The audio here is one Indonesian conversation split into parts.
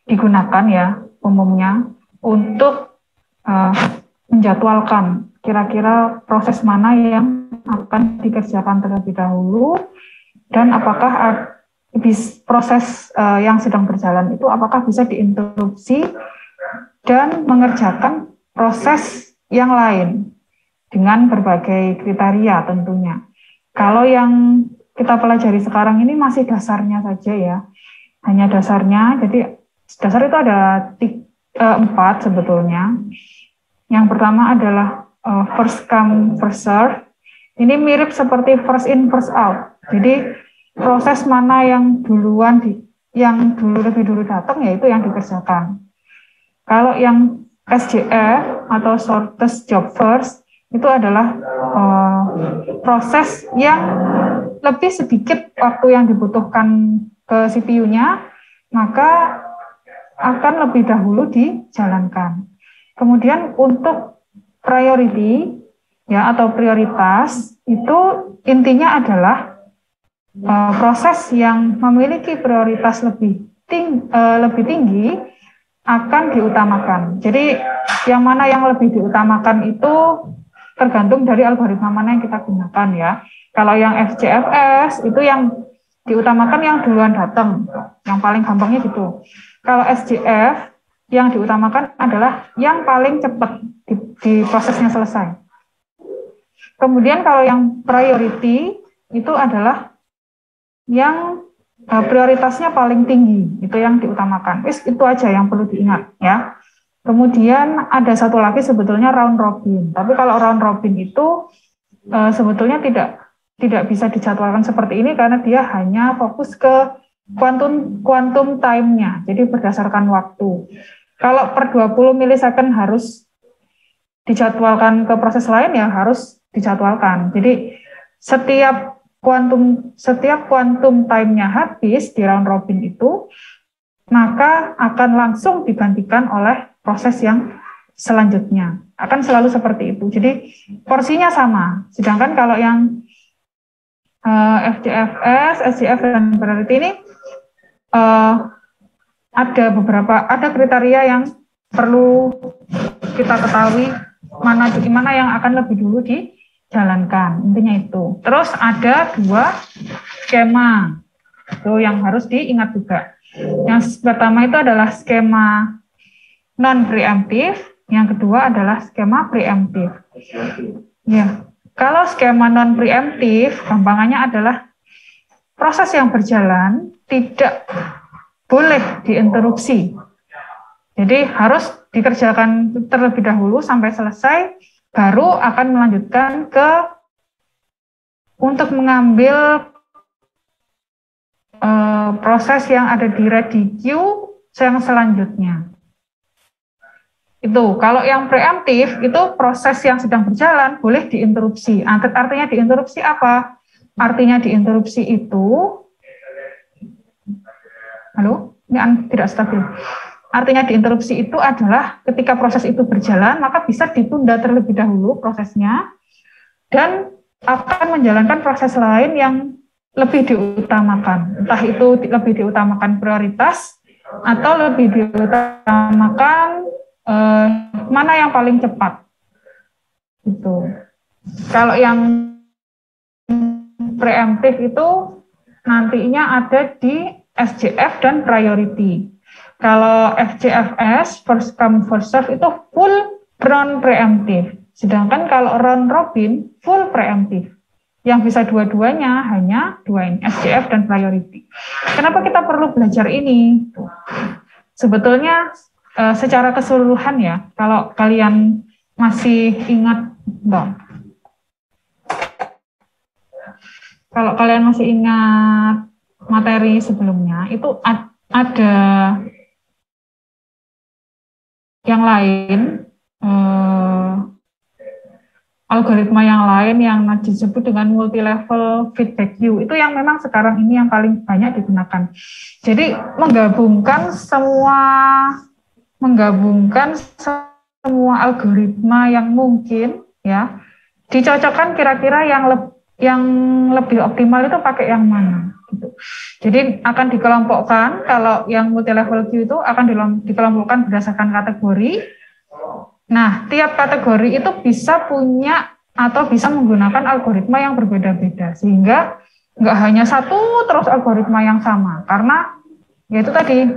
digunakan ya umumnya untuk menjadwalkan kira-kira proses mana yang akan dikerjakan terlebih dahulu dan apakah proses yang sedang berjalan itu apakah bisa diinterupsi dan mengerjakan proses yang lain dengan berbagai kriteria tentunya. Kalau yang kita pelajari sekarang ini masih dasarnya saja ya, hanya dasarnya. Jadi dasar itu ada 4 sebetulnya. Yang pertama adalah first come first serve. Ini mirip seperti first in first out. Jadi proses mana yang lebih dulu datang yaitu yang dikerjakan. Kalau yang SJF atau shortest job first itu adalah proses yang lebih sedikit waktu yang dibutuhkan ke CPU-nya, maka akan lebih dahulu dijalankan. Kemudian untuk priority ya atau prioritas itu intinya adalah proses yang memiliki prioritas lebih tinggi akan diutamakan. Jadi yang mana yang lebih diutamakan itu tergantung dari algoritma mana yang kita gunakan ya. Kalau yang FCFS itu yang diutamakan yang duluan datang, yang paling gampangnya gitu. Kalau SJF yang diutamakan adalah yang paling cepat di prosesnya selesai. Kemudian kalau yang priority itu adalah yang prioritasnya paling tinggi, itu yang diutamakan. Itu aja yang perlu diingat ya. Kemudian ada satu lagi sebetulnya round robin. Tapi kalau round robin itu sebetulnya tidak bisa dijadwalkan seperti ini karena dia hanya fokus ke quantum time-nya. Jadi berdasarkan waktu. Kalau per 20 milisecond harus dijadwalkan ke proses lain ya harus dijadwalkan. Jadi setiap quantum time-nya habis di round robin itu, maka akan langsung digantikan oleh proses yang selanjutnya. Akan selalu seperti itu. Jadi porsinya sama. Sedangkan kalau yang FCFS, SCF, dan priority ini ada kriteria yang perlu kita ketahui mana yang akan lebih dulu dijalankan. Intinya itu. Terus ada 2 skema. Itu yang harus diingat juga. Yang pertama itu adalah skema non-preemptif, yang kedua adalah skema preemptif. Ya, kalau skema non-preemptif, gampangannya adalah proses yang berjalan tidak boleh diinterupsi. Jadi harus dikerjakan terlebih dahulu sampai selesai, baru akan melanjutkan untuk mengambil proses yang ada di ready queue yang selanjutnya. Itu kalau yang preemptif itu proses yang sedang berjalan boleh diinterupsi. Artinya diinterupsi apa? Artinya diinterupsi itu ini tidak stabil. Artinya diinterupsi itu adalah ketika proses itu berjalan maka bisa ditunda terlebih dahulu prosesnya dan akan menjalankan proses lain yang lebih diutamakan. Entah itu lebih diutamakan prioritas atau lebih diutamakan mana yang paling cepat. Gitu. Kalau yang preemptif itu nantinya ada di SJF dan priority. Kalau FCFS, first come first serve itu full non preemptif. Sedangkan kalau round robin full preemptif. Yang bisa dua-duanya hanya 2 ini, SJF dan priority. Kenapa kita perlu belajar ini? Sebetulnya secara keseluruhan ya, kalau kalian masih ingat, kalau kalian masih ingat materi sebelumnya, itu ada yang lain, algoritma yang lain yang disebut dengan multi-level feedback queue. Itu yang memang sekarang ini yang paling banyak digunakan. Jadi menggabungkan semua algoritma yang mungkin ya dicocokkan kira-kira yang lebih optimal itu pakai yang mana gitu. Jadi akan dikelompokkan, kalau yang multi level queue itu akan dikelompokkan berdasarkan kategori. Nah, tiap kategori itu bisa punya atau bisa menggunakan algoritma yang berbeda-beda, sehingga nggak hanya satu terus algoritma yang sama, karena yaitu tadi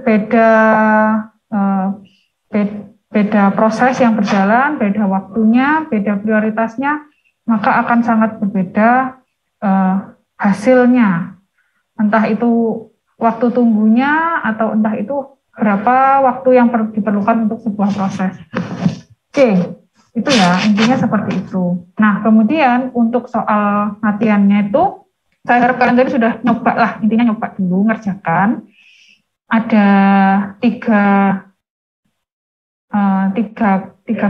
beda proses yang berjalan, beda waktunya, beda prioritasnya, maka akan sangat berbeda hasilnya. Entah itu waktu tunggunya atau entah itu berapa waktu yang diperlukan untuk sebuah proses. Oke, itu ya intinya seperti itu. Nah, kemudian untuk soal latihannya itu, saya harap kalian tadi sudah nyoba lah, intinya nyoba dulu ngerjakan. Ada tiga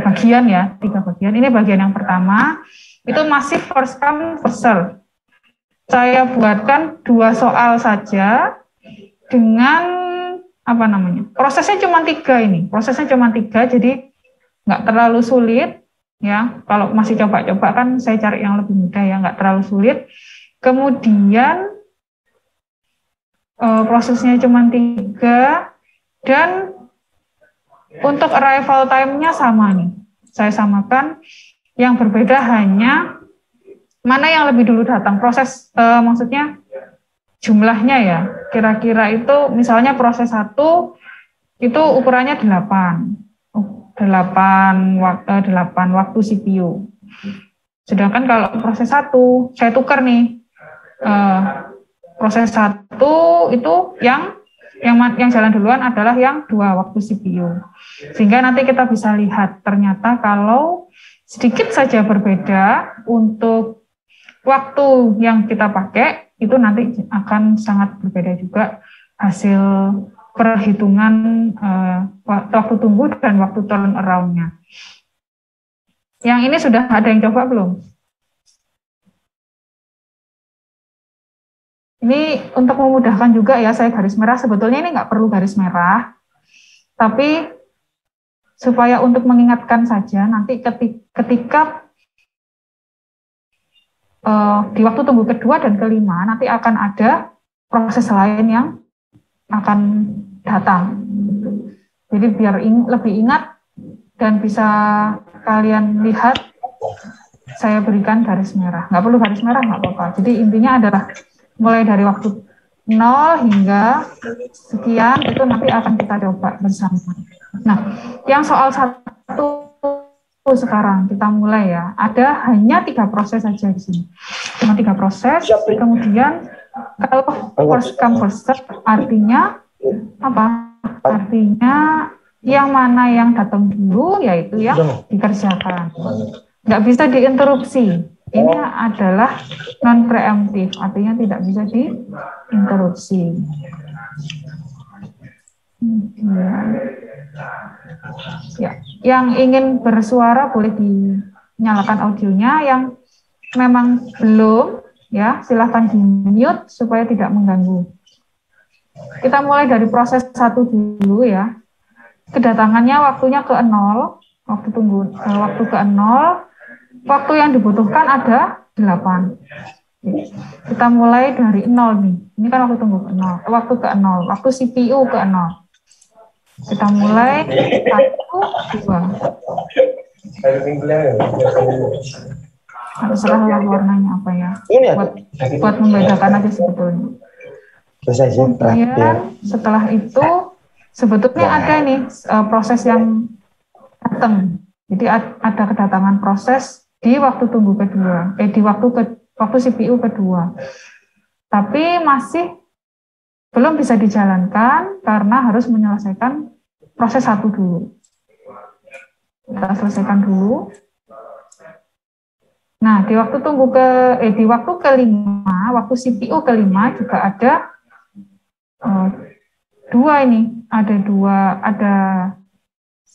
bagian ya, tiga bagian. Ini bagian yang pertama, itu masih first come first serve. Saya buatkan 2 soal saja dengan apa namanya? Prosesnya cuma 3 ini. Prosesnya cuma 3, jadi nggak terlalu sulit ya. Kalau masih coba-coba kan saya cari yang lebih mudah ya, nggak terlalu sulit. Kemudian prosesnya cuma 3 dan untuk arrival time-nya sama nih. Saya samakan, yang berbeda hanya mana yang lebih dulu datang. Proses maksudnya jumlahnya ya. Kira-kira itu misalnya proses 1 itu ukurannya 8 waktu CPU. Sedangkan kalau proses 1 saya tukar nih. Proses 1 itu yang jalan duluan adalah yang 2 waktu CPU. Sehingga nanti kita bisa lihat ternyata kalau sedikit saja berbeda untuk waktu yang kita pakai, itu nanti akan sangat berbeda juga hasil perhitungan waktu tunggu dan waktu turn around-nya. Yang ini sudah ada yang coba belum? Ini untuk memudahkan juga ya, saya garis merah. Sebetulnya ini nggak perlu garis merah, tapi supaya untuk mengingatkan saja, nanti ketika di waktu tunggu kedua dan kelima, nanti akan ada proses lain yang akan datang. Jadi biar lebih ingat dan bisa kalian lihat, saya berikan garis merah. Nggak perlu garis merah, nggak apa-apa. Jadi intinya adalah mulai dari waktu 0 hingga sekian, itu nanti akan kita coba bersama. Nah, yang soal 1 sekarang kita mulai ya. Ada hanya 3 proses saja di sini. Cuma 3 proses. Kemudian kalau first come first serve artinya apa? Artinya yang mana yang datang dulu yaitu yang dikerjakan. Nggak bisa diinterupsi. Ini adalah non preemptif, artinya tidak bisa diinterupsi. Ya, yang ingin bersuara boleh dinyalakan audionya, yang memang belum ya silahkan di-mute supaya tidak mengganggu. Kita mulai dari proses 1 dulu ya. Kedatangannya waktunya ke 0, waktu ke 0, waktu yang dibutuhkan ada 8. Kita mulai dari 0 nih. Ini kan waktu tunggu ke 0, waktu ke 0, waktu CPU ke 0. Kita mulai 1, 2. Terserah warnanya apa ya. Buat membedakan aja sebetulnya. Kemudian setelah itu sebetulnya ada nih proses yang datang. Jadi ada kedatangan proses di waktu tunggu kedua, di waktu CPU kedua. Tapi masih belum bisa dijalankan karena harus menyelesaikan proses 1 dulu. Kita selesaikan dulu. Nah, di waktu di waktu kelima, waktu CPU kelima juga ada 2 ini, ada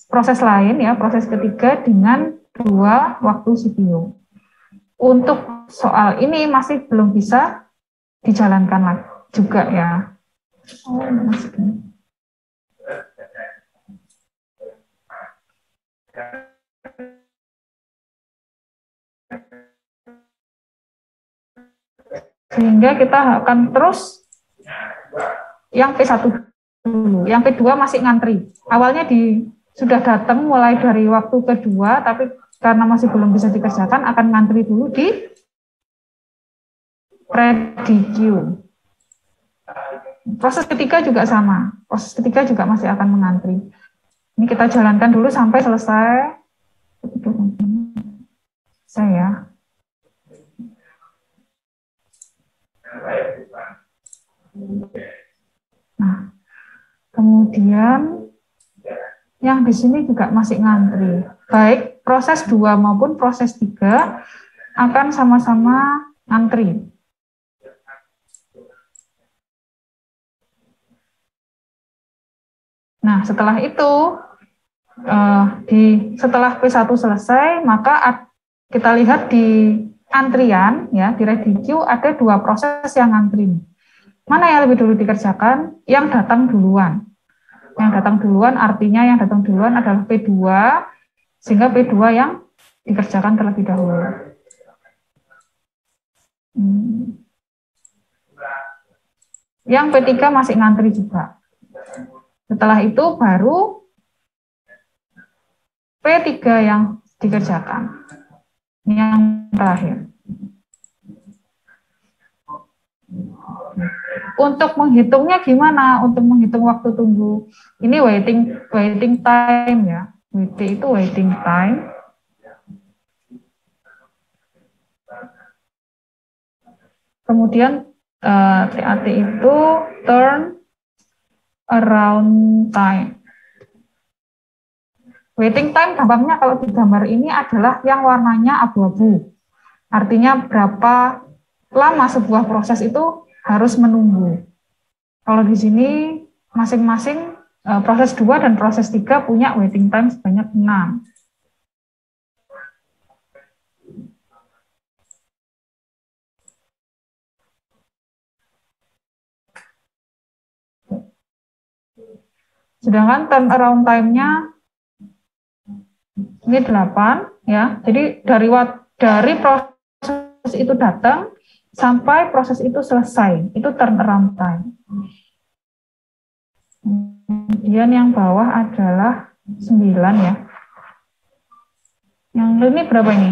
proses lain ya, proses ketiga dengan 2 waktu CPU. Untuk soal ini masih belum bisa dijalankan juga ya. Sehingga kita akan terus yang P1 dulu, yang P2 masih ngantri. Awalnya sudah datang mulai dari waktu kedua, tapi karena masih belum bisa dikerjakan, akan ngantri dulu di ready queue. Proses ketiga juga sama, proses ketiga juga masih akan mengantri. Ini kita jalankan dulu sampai selesai. Saya. Nah, kemudian yang di sini juga masih ngantri. Baik proses 2 maupun proses 3 akan sama-sama ngantri. Nah, setelah itu, setelah P1 selesai, maka kita lihat di antrian, ya, di ready queue ada 2 proses yang ngantri. Mana yang lebih dulu dikerjakan? Yang datang duluan. Yang datang duluan artinya yang datang duluan adalah P2, sehingga P2 yang dikerjakan terlebih dahulu. Yang P3 masih ngantri juga. Setelah itu baru P3 yang dikerjakan. Yang terakhir. Untuk menghitungnya gimana? Untuk menghitung waktu tunggu. Ini waiting time ya. WT itu waiting time. Kemudian TAT itu turn around time. Waiting time gampangnya kalau di gambar ini adalah yang warnanya abu-abu. Artinya berapa lama sebuah proses itu harus menunggu. Kalau di sini masing-masing proses 2 dan proses 3 punya waiting time sebanyak 6. Sedangkan turnaround time-nya ini 8 ya. Jadi dari proses itu datang sampai proses itu selesai, itu turnaround time. Kemudian yang bawah adalah 9 ya. Yang ini berapa ini?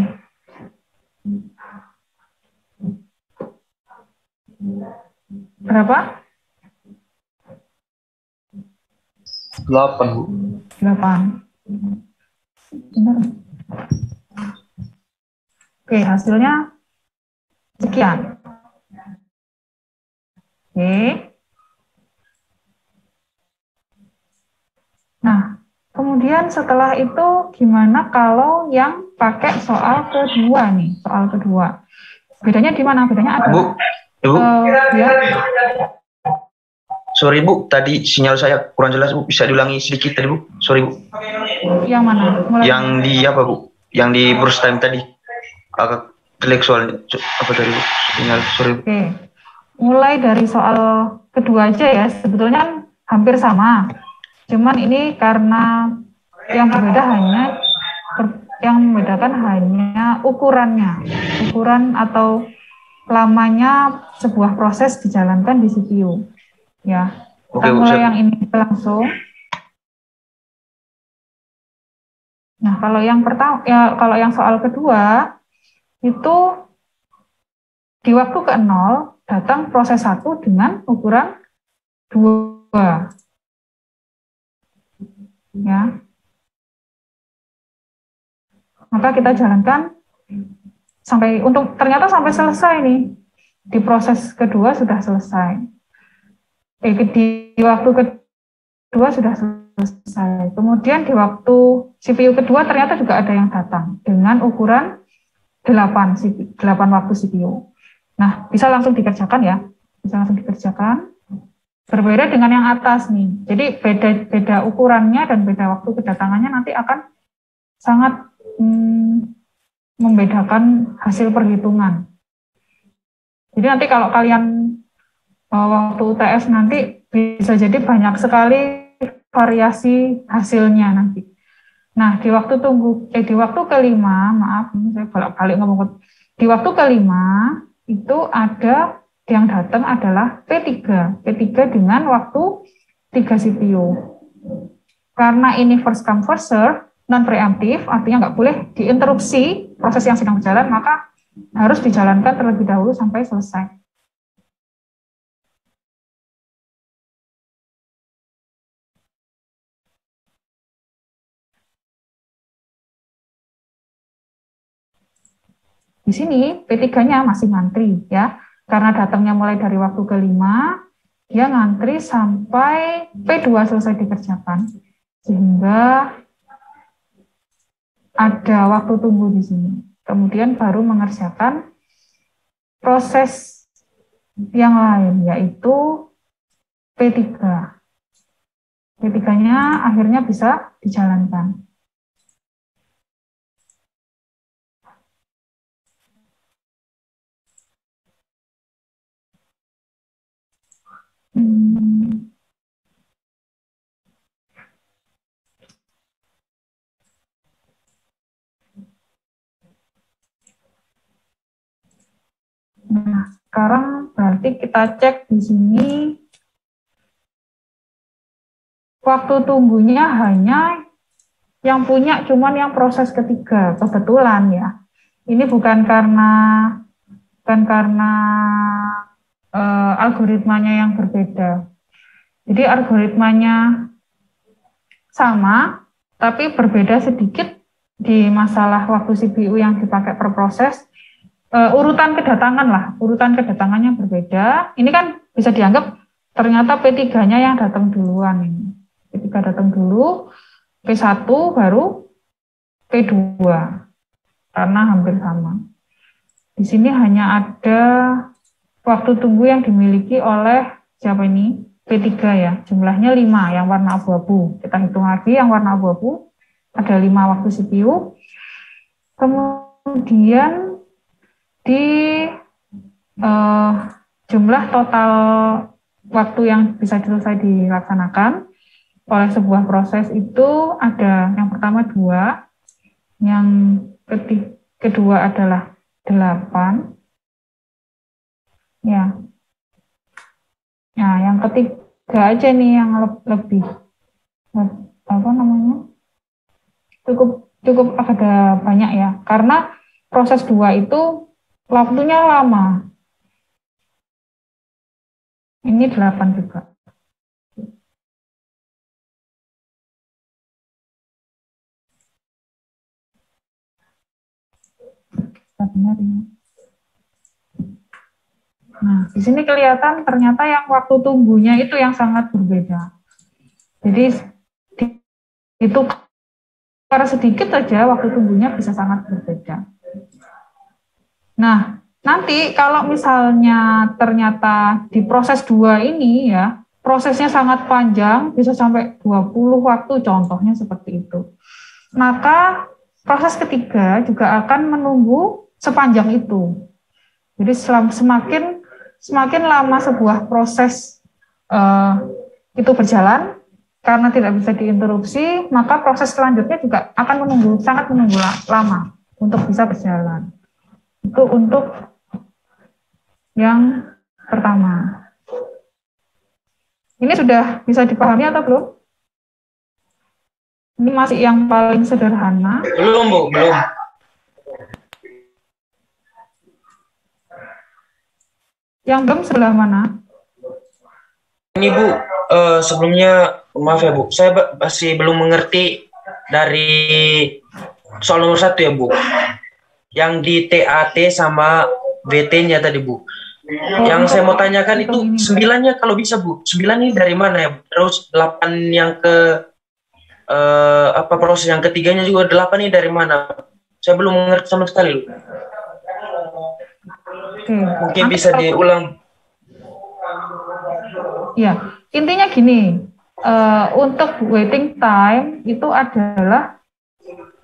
Berapa? 8, Bu. 8. Benar. Oke, hasilnya sekian. Oke. Nah, kemudian setelah itu gimana kalau yang pakai soal kedua nih, soal kedua. Bedanya di mana? Bedanya ada. Bu, ya. Sorry Bu, tadi sinyal saya kurang jelas Bu. Bisa diulangi sedikit tadi Bu? Sorry Bu. Yang mana? Yang di apa Bu? Yang di burst time tadi. Agak jelek soalnya. Apa tadi Bu? Sinyal, sorry Bu. Oke. Mulai dari soal kedua aja ya. Sebetulnya kan hampir sama. Cuman ini karena yang berbeda yang membedakan hanya ukurannya. Ukuran atau lamanya sebuah proses dijalankan di CPU. Ya, kita mulai yang ini langsung. Nah, kalau yang pertama, ya kalau yang soal kedua itu di waktu ke-0 datang proses 1 dengan ukuran 2. Ya. Maka kita jalankan ternyata sampai selesai nih. Di proses kedua sudah selesai. Di waktu kedua sudah selesai. Kemudian di waktu CPU kedua ternyata juga ada yang datang dengan ukuran 8 waktu CPU. Nah, bisa langsung dikerjakan ya. Bisa langsung dikerjakan. Berbeda dengan yang atas nih. Jadi beda ukurannya dan beda waktu kedatangannya nanti akan sangat membedakan hasil perhitungan. Jadi nanti kalau kalian waktu UTS nanti bisa jadi banyak sekali variasi hasilnya nanti. Nah, di waktu kelima, maaf, saya balik ngomong. Di waktu kelima itu ada yang datang adalah P3. P3 dengan waktu 3 CPU. Karena ini first come first serve, non preemptif, artinya nggak boleh diinterupsi proses yang sedang berjalan, maka harus dijalankan terlebih dahulu sampai selesai. Di sini P3-nya masih ngantri ya, karena datangnya mulai dari waktu ke-5, dia ngantri sampai P2 selesai dikerjakan, sehingga ada waktu tunggu di sini. Kemudian baru mengerjakan proses yang lain, yaitu P3. P3-nya akhirnya bisa dijalankan. Nah, sekarang berarti kita cek di sini waktu tunggunya hanya yang punya cuman yang proses ketiga, kebetulan ya. Ini bukan karena algoritmanya yang berbeda. Jadi algoritmanya sama, tapi berbeda sedikit di masalah waktu CPU yang dipakai per proses. Urutan kedatangannya berbeda. Ini kan bisa dianggap ternyata P3-nya yang datang duluan ini. P3 datang dulu, P1 baru P2, karena hampir sama. Di sini hanya ada waktu tunggu yang dimiliki oleh siapa ini? P3 ya, jumlahnya 5 yang warna abu-abu. Kita hitung lagi yang warna abu-abu, ada 5 waktu CPU. Kemudian di jumlah total waktu yang bisa selesai dilaksanakan oleh sebuah proses itu ada yang pertama 2, yang kedua adalah 8. Ya. Nah, yang ketiga aja nih yang lebih apa namanya? Cukup ada banyak ya. Karena proses 2 itu waktunya lama. Ini 8 juga. Benar ya. Nah, di sini kelihatan ternyata yang waktu tunggunya itu yang sangat berbeda. Jadi itu karena sedikit saja waktu tunggunya bisa sangat berbeda. Nah, nanti kalau misalnya ternyata di proses 2 ini ya, prosesnya sangat panjang, bisa sampai 20 waktu, contohnya seperti itu. Maka proses ketiga juga akan menunggu sepanjang itu. Jadi semakin lama sebuah proses itu berjalan, karena tidak bisa diinterupsi, maka proses selanjutnya juga akan sangat menunggu lama untuk bisa berjalan. Itu untuk yang pertama. Ini sudah bisa dipahami atau belum? Ini masih yang paling sederhana. Belum, Bu, belum. Yang belum sebelah mana? Ini, Bu, sebelumnya maaf ya, Bu, saya masih belum mengerti dari soal nomor 1 ya, Bu. Yang di TAT sama VT-nya tadi, Bu. Yang saya mau tanyakan itu 9-nya kalau bisa, Bu. 9 ini dari mana ya? Terus 8 yang ke proses yang ketiganya juga 8 ini dari mana? Saya belum mengerti sama sekali, Bu. Mungkin bisa diulang. Ya, intinya gini, untuk waiting time itu adalah,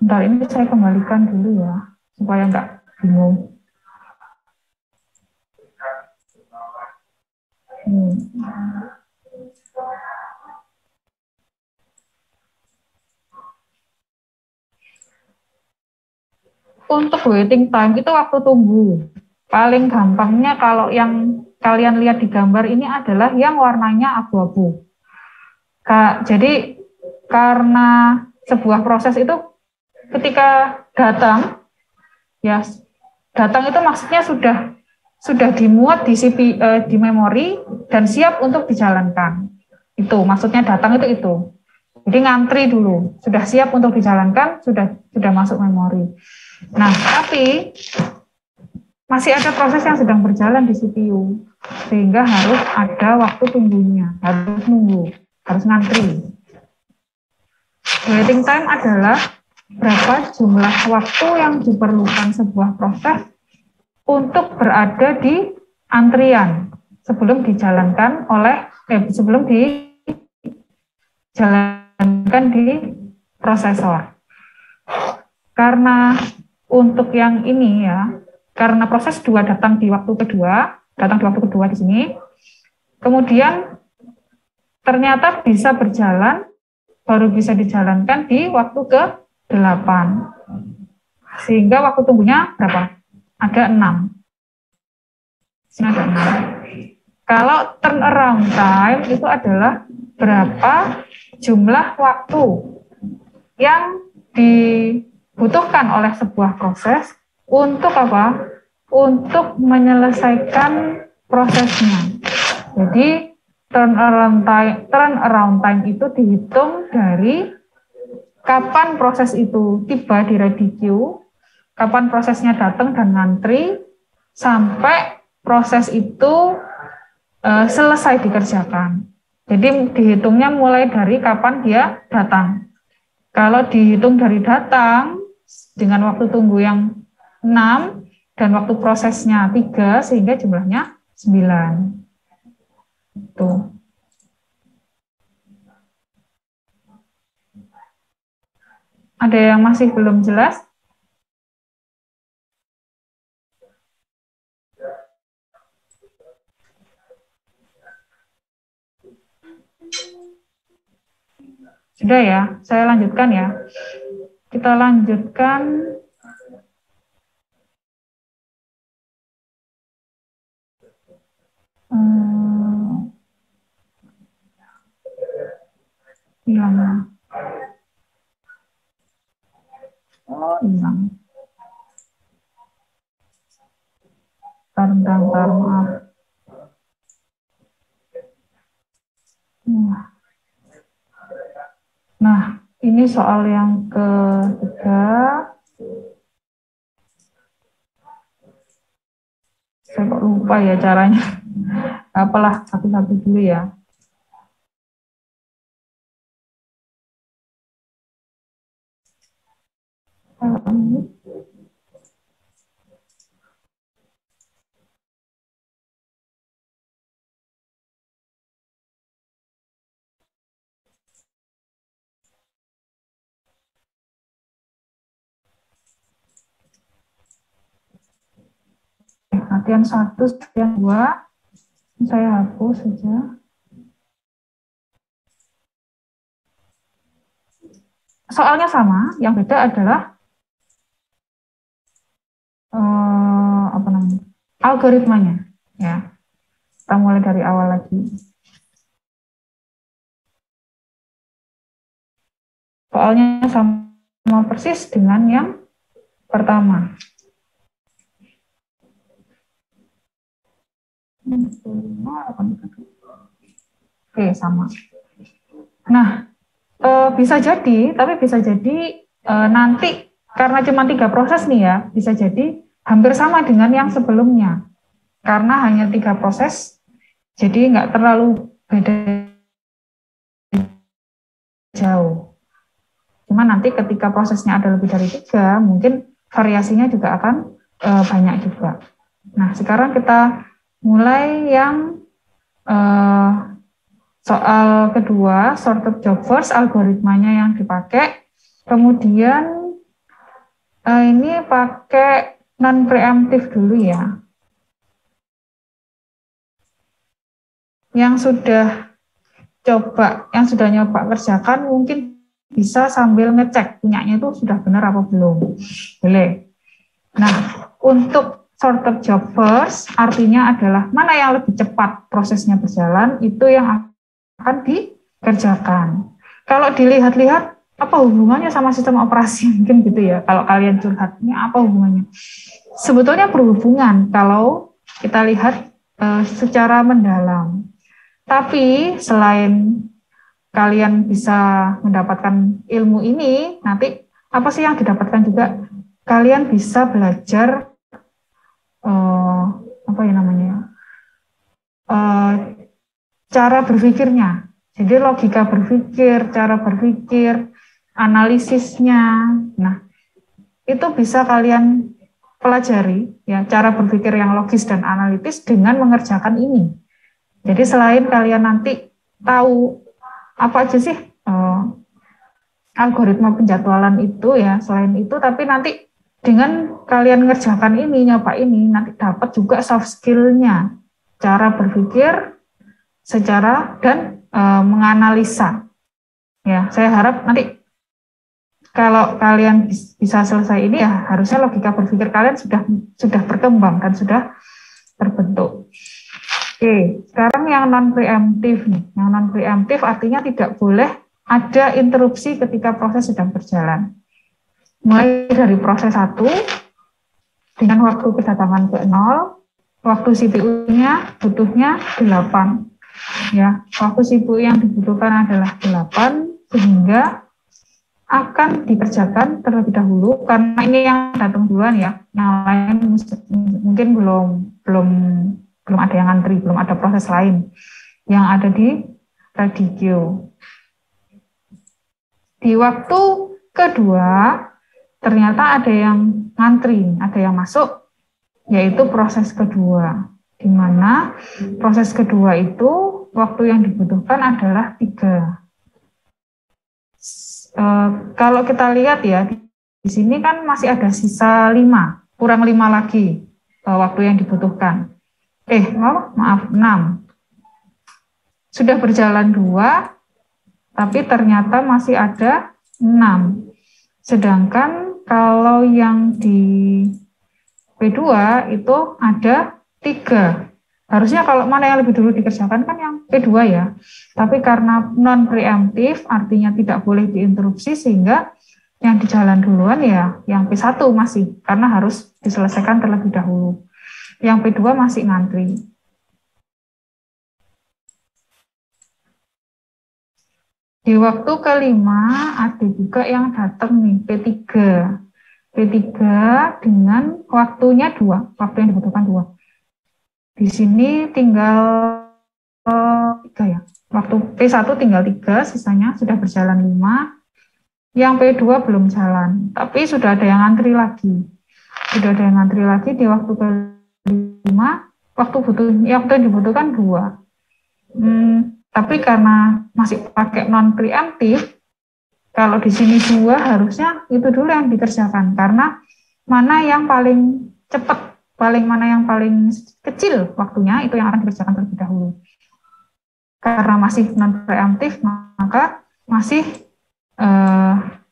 bentar ini saya kembalikan dulu ya, supaya nggak bingung. Untuk waiting time itu waktu tunggu. Paling gampangnya kalau yang kalian lihat di gambar ini adalah yang warnanya abu-abu. Jadi karena sebuah proses itu ketika datang, ya datang itu maksudnya sudah dimuat di memori dan siap untuk dijalankan. Itu maksudnya datang itu. Jadi ngantri dulu, sudah siap untuk dijalankan, sudah masuk memori. Nah, tapi masih ada proses yang sedang berjalan di CPU, sehingga harus ada waktu tunggunya, harus nunggu, harus ngantri. Waiting time adalah berapa jumlah waktu yang diperlukan sebuah proses untuk berada di antrian sebelum dijalankan sebelum dijalankan di prosesor. Karena untuk yang ini ya, karena proses 2 datang di waktu kedua di sini, kemudian ternyata bisa berjalan, baru bisa dijalankan di waktu ke-8. Sehingga waktu tunggunya berapa? Ada 6. Sini ada 6. Kalau turnaround time itu adalah berapa jumlah waktu yang dibutuhkan oleh sebuah proses untuk apa? Untuk menyelesaikan prosesnya. Jadi turnaround time itu dihitung dari kapan proses itu tiba di ready queue, kapan prosesnya datang dan ngantri, sampai proses itu selesai dikerjakan. Jadi dihitungnya mulai dari kapan dia datang. Kalau dihitung dari datang dengan waktu tunggu yang 6 dan waktu prosesnya 3 sehingga jumlahnya 9. Tuh. Ada yang masih belum jelas? Sudah ya, saya lanjutkan ya. Kita lanjutkan. Hilang. Oh, hilang. Bentar, maaf. Nah, ini soal yang ketiga. Saya kok lupa ya caranya. Apalah, satu-satu dulu ya. Latihan 1, latihan 2, saya hapus saja. Soalnya sama, yang beda adalah algoritmanya. Ya, kita mulai dari awal lagi. Soalnya sama persis dengan yang pertama. Oke, sama. Nah, bisa jadi, tapi bisa jadi nanti karena cuma 3 proses nih ya, bisa jadi hampir sama dengan yang sebelumnya. Karena hanya 3 proses, jadi nggak terlalu beda jauh. Cuma nanti ketika prosesnya ada lebih dari 3, mungkin variasinya juga akan banyak juga. Nah, sekarang kita mulai yang soal kedua, sorted job first, algoritmanya yang dipakai. Kemudian ini pakai non preemptive dulu ya. Yang sudah nyoba kerjakan mungkin bisa sambil ngecek punyanya itu sudah benar apa belum. Boleh. Nah, untuk shorter job first artinya adalah mana yang lebih cepat prosesnya berjalan, itu yang akan dikerjakan. Kalau dilihat-lihat, apa hubungannya sama sistem operasi? Mungkin gitu ya, kalau kalian curhatnya apa hubungannya? Sebetulnya berhubungan kalau kita lihat secara mendalam. Tapi selain kalian bisa mendapatkan ilmu ini, nanti apa sih yang didapatkan juga? Kalian bisa belajar apa ya namanya? Cara berpikirnya. Jadi logika berpikir, cara berpikir, analisisnya. Nah, itu bisa kalian pelajari ya, cara berpikir yang logis dan analitis dengan mengerjakan ini. Jadi selain kalian nanti tahu apa aja sih algoritma penjadwalan itu ya, selain itu, tapi nanti dengan kalian ngerjakan ini, nyoba ini, nanti dapat juga soft skill-nya, cara berpikir secara dan menganalisa. Ya, saya harap nanti kalau kalian bisa selesai ini ya harusnya logika berpikir kalian sudah berkembang dan sudah terbentuk. Oke, sekarang yang non preemptif nih. Yang non preemptif artinya tidak boleh ada interupsi ketika proses sedang berjalan. Mulai dari proses 1 dengan waktu kedatangan ke 0, waktu CPU-nya butuhnya 8. Ya, waktu CPU yang dibutuhkan adalah 8 sehingga akan dikerjakan terlebih dahulu karena ini yang datang duluan ya. Yang lain mungkin belum ada yang antri, belum ada proses lain yang ada di ready queue. Di waktu kedua, ternyata ada yang ngantri, ada yang masuk, yaitu proses kedua. Di mana proses kedua itu waktu yang dibutuhkan adalah 3. Kalau kita lihat ya, di sini kan masih ada sisa 5, kurang 5 lagi waktu yang dibutuhkan. Maaf, 6. Sudah berjalan 2, tapi ternyata masih ada 6. Sedangkan kalau yang di P2 itu ada 3. Harusnya kalau mana yang lebih dulu dikerjakan kan yang P2 ya. Tapi karena non preemptif artinya tidak boleh diinterupsi sehingga yang di jalan duluan ya yang P1 masih karena harus diselesaikan terlebih dahulu. Yang P2 masih ngantri. Di waktu kelima ada juga yang datang nih P3. P3 dengan waktunya 2, waktu yang dibutuhkan 2. Di sini tinggal 3 ya. Waktu P1 tinggal 3, sisanya sudah berjalan 5. Yang P2 belum jalan, tapi sudah ada yang antri lagi. Sudah ada yang antri lagi di waktu kelima, waktu yang dibutuhkan 2. Tapi karena masih pakai non preemptif, kalau di sini 2 harusnya itu dulu yang dikerjakan karena mana yang paling cepat, mana yang paling kecil waktunya itu yang akan dikerjakan terlebih dahulu. Karena masih non preemptif, maka masih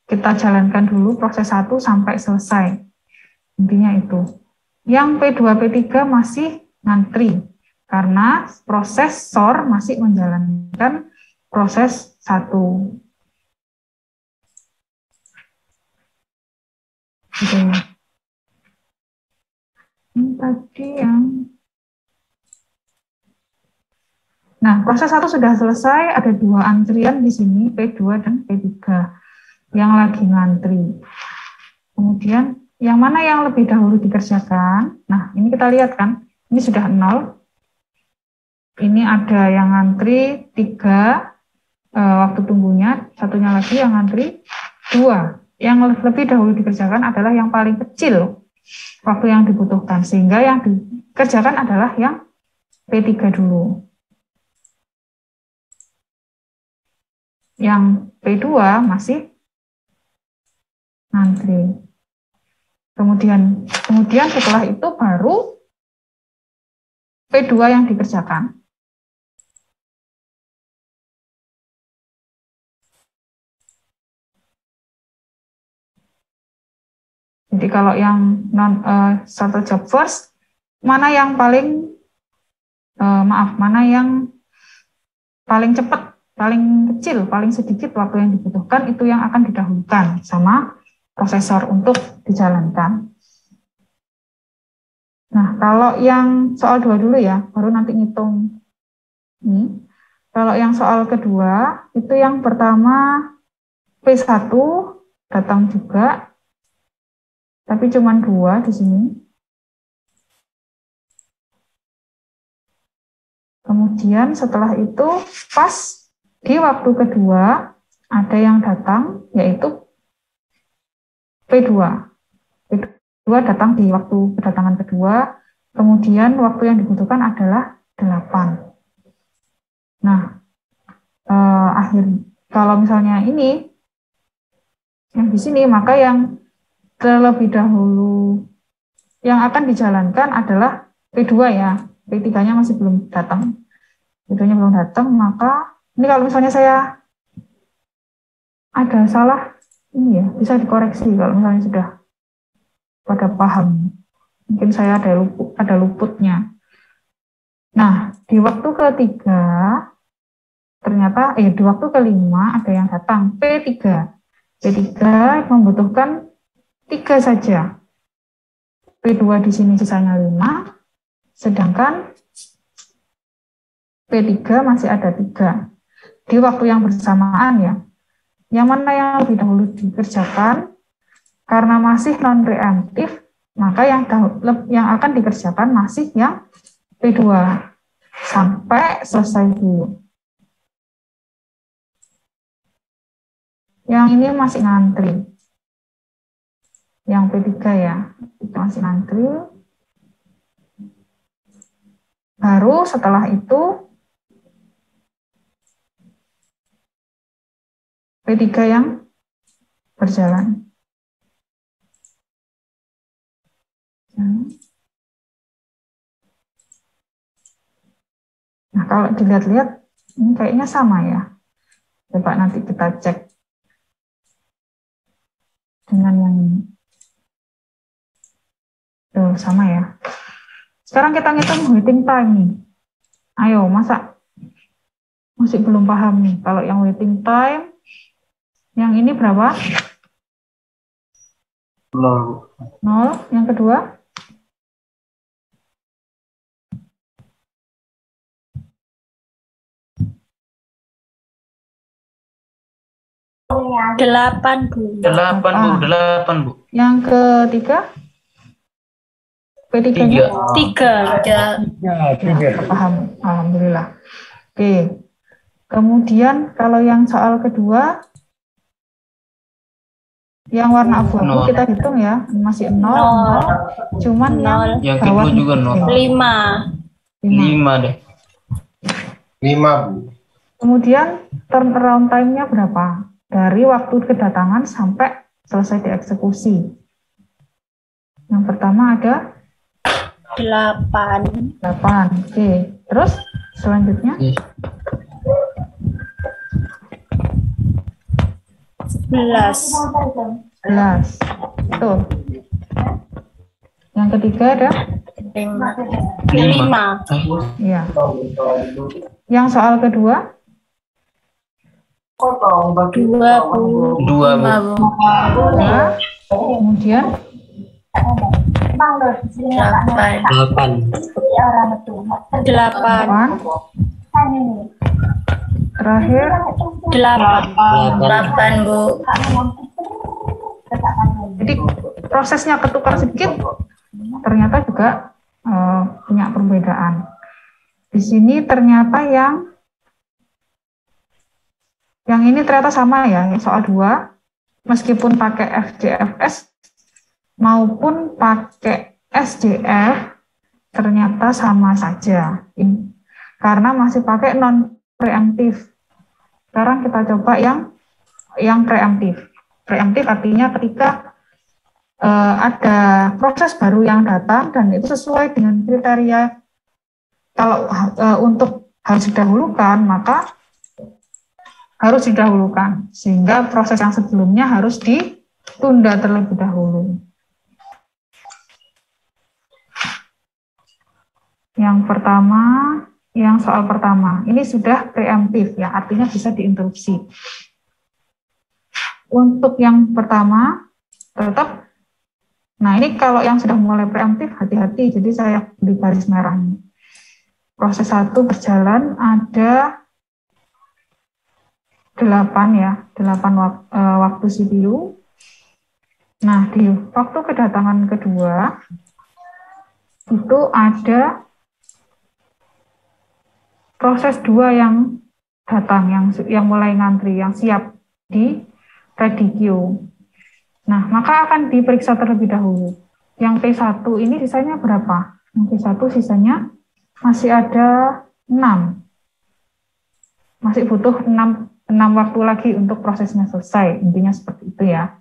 kita jalankan dulu proses 1 sampai selesai. Intinya itu. Yang P2, P3 masih ngantri karena prosesor masih menjalankan proses 1. Gitu ya. Ini tadi yang Nah, proses 1 sudah selesai, ada 2 antrian di sini, P2 dan P3 yang lagi ngantri. Kemudian, yang mana yang lebih dahulu dikerjakan? Nah, ini kita lihat kan, ini sudah 0. Ini ada yang ngantri 3 waktu tunggunya, satunya lagi yang ngantri 2. Yang lebih dahulu dikerjakan adalah yang paling kecil waktu yang dibutuhkan, sehingga yang dikerjakan adalah yang P3 dulu. Yang P2 masih ngantri. Kemudian setelah itu baru P2 yang dikerjakan. Jadi kalau yang non shorter job first mana yang paling mana yang paling cepat, paling kecil, paling sedikit waktu yang dibutuhkan, itu yang akan didahulukan sama prosesor untuk dijalankan. Nah, kalau yang soal 2 dulu ya, baru nanti ngitung ini. Kalau yang soal kedua, itu yang pertama P1 datang juga, tapi cuma 2 di sini. Kemudian setelah itu pas di waktu kedua ada yang datang, yaitu P2. P2 datang di waktu kedatangan kedua, kemudian waktu yang dibutuhkan adalah 8. Nah, akhir kalau misalnya ini, yang di sini, maka yang terlebih dahulu yang akan dijalankan adalah P2 ya, P3-nya masih belum datang. P2-nya belum datang, maka ini kalau misalnya saya ada salah, ini ya, bisa dikoreksi kalau misalnya sudah pada paham. Mungkin saya ada luputnya. Nah, di waktu ketiga, ternyata di waktu kelima ada yang datang, P3. P3 membutuhkan 3 saja. P2 di sini sisanya 5, sedangkan P3 masih ada 3. Di waktu yang bersamaan ya. Yang mana yang lebih dahulu dikerjakan, karena masih non-preemptif, maka yang akan dikerjakan masih yang P2 sampai selesai dulu. Yang ini masih ngantri. Yang P3 ya, itu masih ngantri. Baru setelah itu P3 yang berjalan. Nah, kalau dilihat-lihat, ini kayaknya sama ya. Coba nanti kita cek dengan yang ini. Tuh, sama ya. Sekarang kita ngitung waiting time nih. Ayo, masa masih belum paham nih. Kalau yang waiting time, yang ini berapa? 0. Yang kedua? 8, Bu. 8, Bu. Yang ketiga? P3-nya? 3. Paham, alhamdulillah. Oke. Kemudian kalau yang soal kedua, yang warna abu-abu kita hitung ya, masih 0, cuman yang kedua juga 0. 5 deh. 5, Bu. Kemudian turnaround time-nya berapa? Dari waktu kedatangan sampai selesai dieksekusi. Yang pertama ada 8. Oke. Terus selanjutnya? 11. Betul. Yang ketiga ada 5. Iya. Yang soal kedua? 2, Bu. 2, Bu. 2. Kemudian 8. 8. Terakhir 8, Bu. jadi prosesnya ketukar sedikit, ternyata juga punya perbedaan. Di sini ternyata yang ini ternyata sama ya, soal 2, meskipun pakai FJFS maupun pakai SJF, ternyata sama saja, karena masih pakai non preemptif. Sekarang kita coba yang preemptif. Preemptif artinya ketika ada proses baru yang datang dan itu sesuai dengan kriteria, kalau untuk harus didahulukan, maka harus didahulukan, sehingga proses yang sebelumnya harus ditunda terlebih dahulu. Yang pertama, yang soal pertama, ini sudah preemptif ya, artinya bisa diinterupsi. Untuk yang pertama, tetap, nah ini kalau yang sudah mulai preemptif, hati-hati, jadi saya beri garis merahnya. Proses 1 berjalan ada 8 ya, 8 waktu CPU. Nah, di waktu kedatangan kedua, itu ada proses 2 yang datang, yang mulai ngantri, yang siap di ready queue. Nah, maka akan diperiksa terlebih dahulu. Yang P1 ini sisanya berapa? Yang P1 sisanya masih ada 6. Masih butuh 6 waktu lagi untuk prosesnya selesai. Intinya seperti itu ya.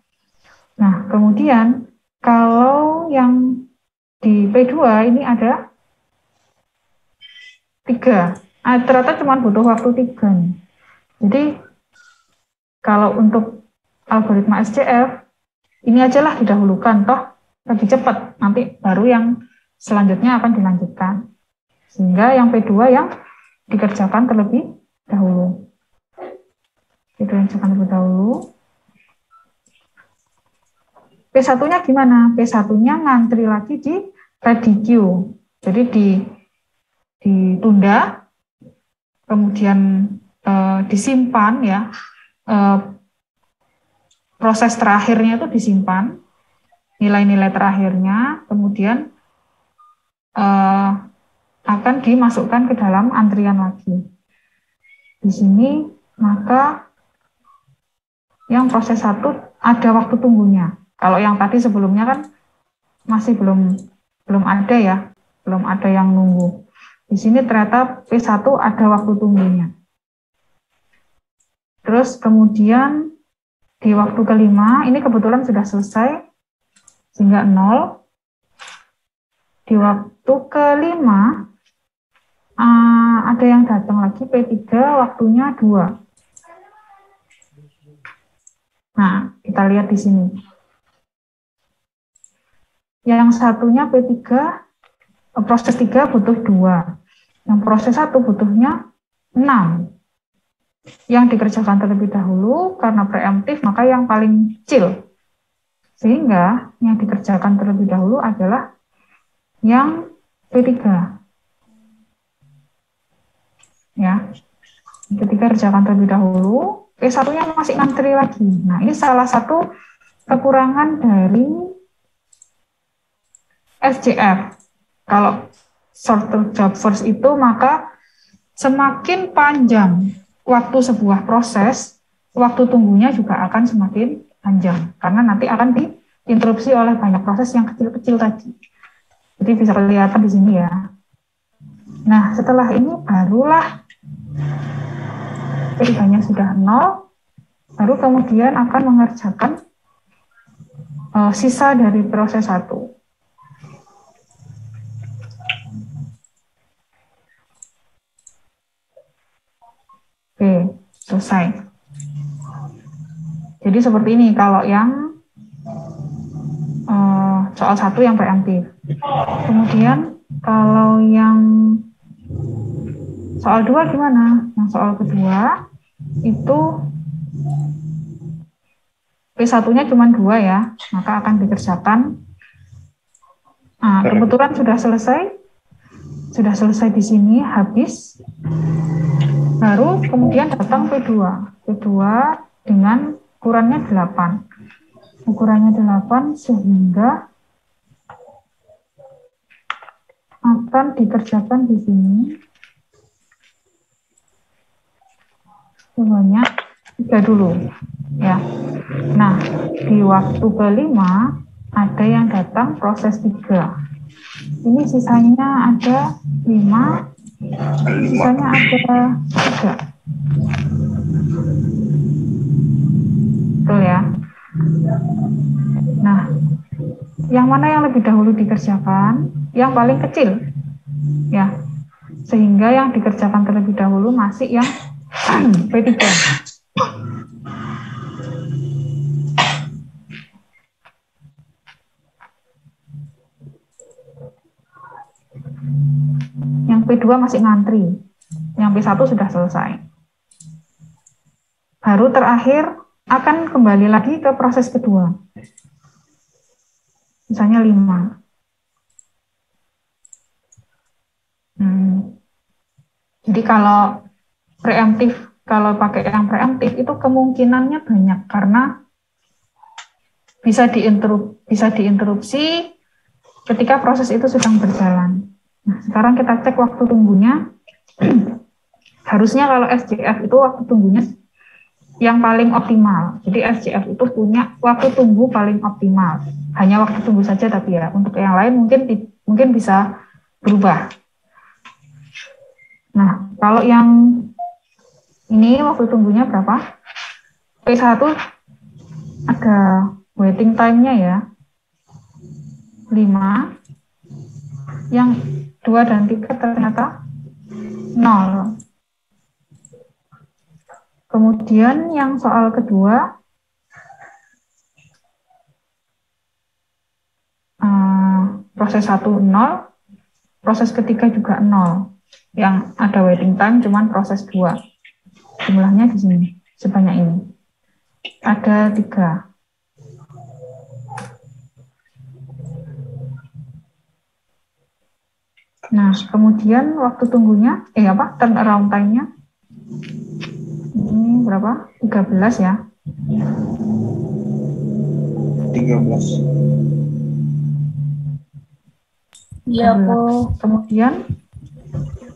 Nah, kemudian kalau yang di P2 ini ada 3. Ternyata cuma butuh waktu 3 nih. Jadi kalau untuk algoritma SCF, ini ajalah didahulukan, toh lebih cepat. Nanti baru yang selanjutnya akan dilanjutkan. Sehingga yang P2 yang dikerjakan terlebih dahulu. Itu yang dikerjakan terlebih dahulu. P1-nya gimana? P1-nya ngantri lagi di ready queue. Jadi ditunda, kemudian disimpan ya. Proses terakhirnya itu disimpan, nilai-nilai terakhirnya, kemudian akan dimasukkan ke dalam antrian lagi. Di sini maka yang proses 1 ada waktu tunggunya. Kalau yang tadi sebelumnya kan masih belum ada ya, belum ada yang nunggu. Di sini ternyata P1 ada waktu tunggunya. Terus kemudian di waktu kelima, ini kebetulan sudah selesai, sehingga 0. Di waktu kelima, ada yang datang lagi, P3, waktunya 2. Nah, kita lihat di sini. Yang satunya P3, proses 3 butuh 2. Yang proses 1 butuhnya 6. Yang dikerjakan terlebih dahulu, karena preemptif, maka yang paling kecil. Sehingga yang dikerjakan terlebih dahulu adalah yang P3. Ya, P3 kerjakan terlebih dahulu, P1-nya masih ngantri lagi. Nah, ini salah satu kekurangan dari SJF. Kalau short job first itu, maka semakin panjang waktu sebuah proses, waktu tunggunya juga akan semakin panjang. Karena nanti akan diinterupsi oleh banyak proses yang kecil-kecil tadi. Jadi bisa kelihatan di sini ya. Nah, setelah ini barulah P3-nya sudah 0, baru kemudian akan mengerjakan sisa dari proses 1. Oke, selesai. Jadi seperti ini kalau yang soal 1 yang preemptif. Kemudian kalau yang soal 2 gimana? Yang soal kedua itu P1-nya cuma 2 ya, maka akan dikerjakan. Nah, kebetulan sudah selesai di sini, habis. Baru kemudian datang P2 dengan ukurannya 8. Ukurannya 8 sehingga akan dikerjakan di sini sebanyak 3 dulu ya. Nah, di waktu kelima ada yang datang proses 3. Ini sisanya ada 5, sisanya ada 3. Betul ya. Nah, yang mana yang lebih dahulu dikerjakan? Yang paling kecil ya, sehingga yang dikerjakan terlebih dahulu masih yang P3. P2 masih ngantri, yang P1 sudah selesai. Baru terakhir akan kembali lagi ke proses kedua. Misalnya 5. Jadi kalau preemptif, kalau pakai yang preemptif itu kemungkinannya banyak karena bisa diinterupsi ketika proses itu sedang berjalan. Nah, sekarang kita cek waktu tunggunya. Harusnya kalau SJF itu waktu tunggunya yang paling optimal. Jadi SJF itu punya waktu tunggu paling optimal. Hanya waktu tunggu saja, tapi ya untuk yang lain mungkin bisa berubah. Nah, kalau yang ini waktu tunggunya berapa? P1 ada waiting time-nya ya. 5. Yang 2 dan 3 ternyata 0. Kemudian yang soal kedua, proses 1 0, proses ketiga juga 0. Yang ada waiting time cuman proses 2. Jumlahnya di sini, sebanyak ini. Ada 3. Nah, kemudian waktu tunggunya, turnaround time-nya, ini berapa? 13 ya. 13. Iya, Bu. Kemudian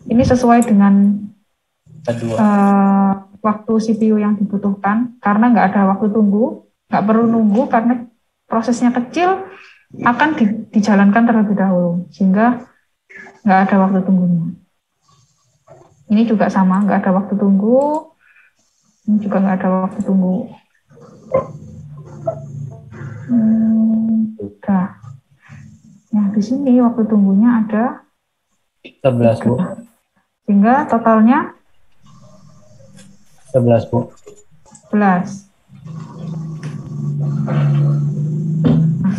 ini sesuai dengan waktu CPU yang dibutuhkan, karena nggak ada waktu tunggu, nggak perlu nunggu karena prosesnya kecil, akan dijalankan terlebih dahulu, sehingga nggak ada waktu tunggunya. Ini juga sama, nggak ada waktu tunggu, ini juga nggak ada waktu tunggu. Udah. Nah, di sini waktu tunggunya ada 11, Bu. Sehingga totalnya 11, Bu. 11. Nah,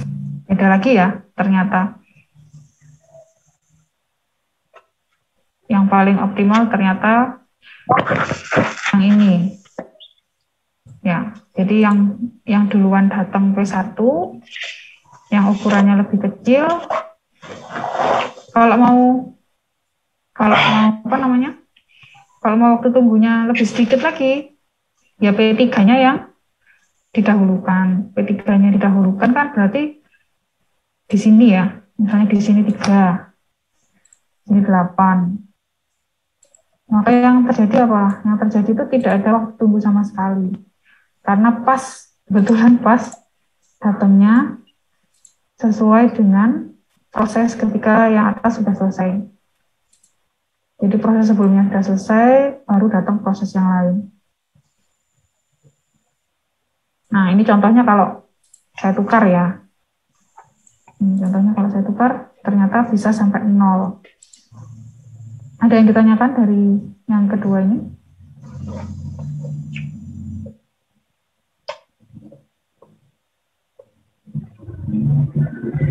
beda lagi ya, ternyata. Yang paling optimal ternyata yang ini. Ya, jadi yang duluan datang P1, yang ukurannya lebih kecil, kalau mau waktu tunggunya lebih sedikit lagi, ya P3-nya yang didahulukan. P3-nya didahulukan kan berarti di sini ya, misalnya di sini 3, ini 8. Maka yang terjadi apa? Yang terjadi itu tidak ada waktu tunggu sama sekali. Karena kebetulan pas datangnya sesuai dengan proses ketika yang atas sudah selesai. Jadi proses sebelumnya sudah selesai, baru datang proses yang lain. Nah, ini contohnya kalau saya tukar ya. Contohnya kalau saya tukar, ternyata bisa sampai 0. Ada yang ditanyakan dari yang kedua ini?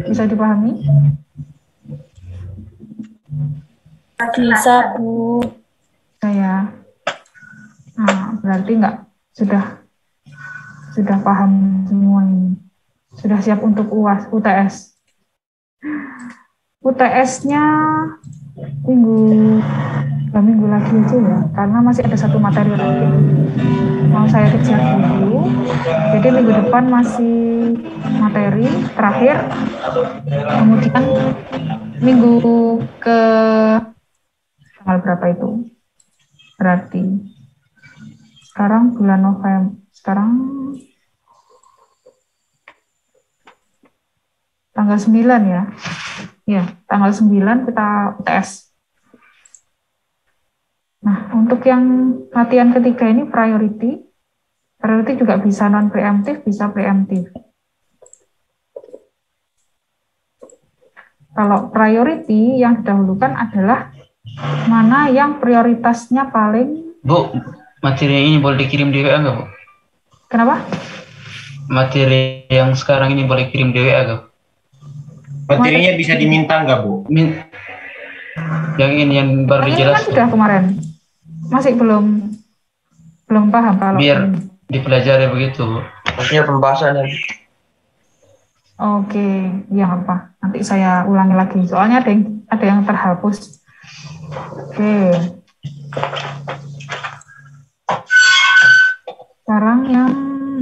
Bisa dipahami? Bisa, Bu. Saya. Nah, berarti sudah paham semua ini. Sudah siap untuk UTS. UTS-nya minggu lagi aja ya, karena masih ada 1 materi lagi mau saya kejar dulu. Jadi minggu depan masih materi terakhir, kemudian minggu ke tanggal berapa itu? Berarti sekarang bulan November, sekarang tanggal 9 ya. Ya, tanggal 9 kita UTS. Nah, untuk yang latihan ketiga ini priority. Priority juga bisa non-preemptif, bisa preemptif. Kalau priority yang didahulukan adalah mana yang prioritasnya paling... Bu, materi ini boleh dikirim di WA nggak, Bu? Kenapa? Materi yang sekarang ini boleh kirim di WA nggak? Materinya bisa diminta nggak, Bu? Yang ini yang baru Yang ini kan dijelaskan. sudah kemarin. Masih belum paham kalau Biar ini. dipelajari begitu, Bu. Maksudnya pembahasannya. Oke, ya apa? Nanti saya ulangi lagi. Soalnya ada yang terhapus. Oke. Sekarang yang